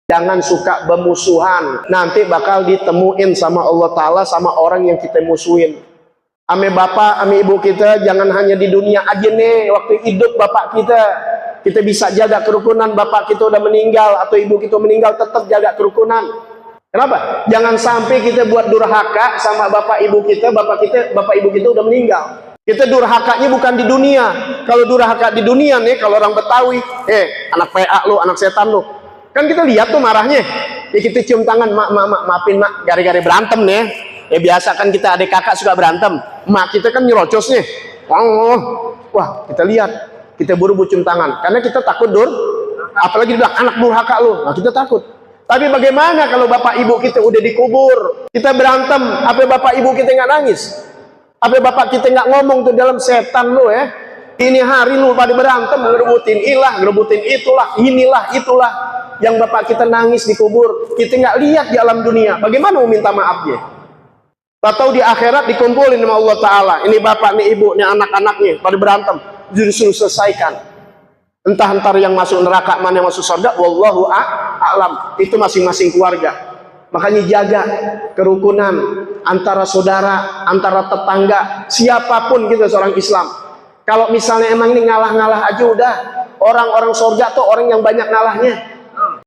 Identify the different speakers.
Speaker 1: Jangan suka bermusuhan, nanti bakal ditemuin sama Allah Ta'ala sama orang yang kita musuhin. Ame bapak, ame ibu kita jangan hanya di dunia aja nih. Waktu hidup bapak kita bisa jaga kerukunan. Bapak kita udah meninggal atau ibu kita meninggal, tetap jaga kerukunan. Kenapa? Jangan sampai kita buat durhaka sama bapak ibu kita, bapak ibu kita udah meninggal. Kita durhakanya bukan di dunia. Kalau durhaka di dunia nih, kalau orang Betawi, anak PA lu, anak setan lu, kan kita lihat tuh marahnya. Ya kita cium tangan, maafin mak, gara-gara berantem nih. Ya biasa kan kita adik kakak suka berantem. Mak kita kan nyerocos nih. Wah, kita lihat, kita buru-buru cium tangan, karena kita takut apalagi dibilang anak durhaka lu. Nah, kita takut. Tapi bagaimana kalau bapak ibu kita udah dikubur, kita berantem, apa bapak ibu kita nggak nangis? Apa bapak kita nggak ngomong tuh dalam setan lu ya? Ini hari lu pada berantem, ngerebutin ngerebutin inilah, itulah. Yang bapak kita nangis dikubur, kita nggak lihat di alam dunia. Bagaimana mau minta maaf ya? Tahu di akhirat dikumpulin sama Allah Ta'ala. Ini bapak, nih ibu, nih anak-anaknya pada berantem, disuruh selesaikan. Entah antar yang masuk neraka, mana yang masuk surga, wallahu a'lam. Itu masing-masing keluarga. Makanya jaga kerukunan antara saudara, antara tetangga, siapapun gitu seorang Islam. Kalau misalnya emang ini ngalah-ngalah aja udah, orang-orang surga tuh orang yang banyak ngalahnya.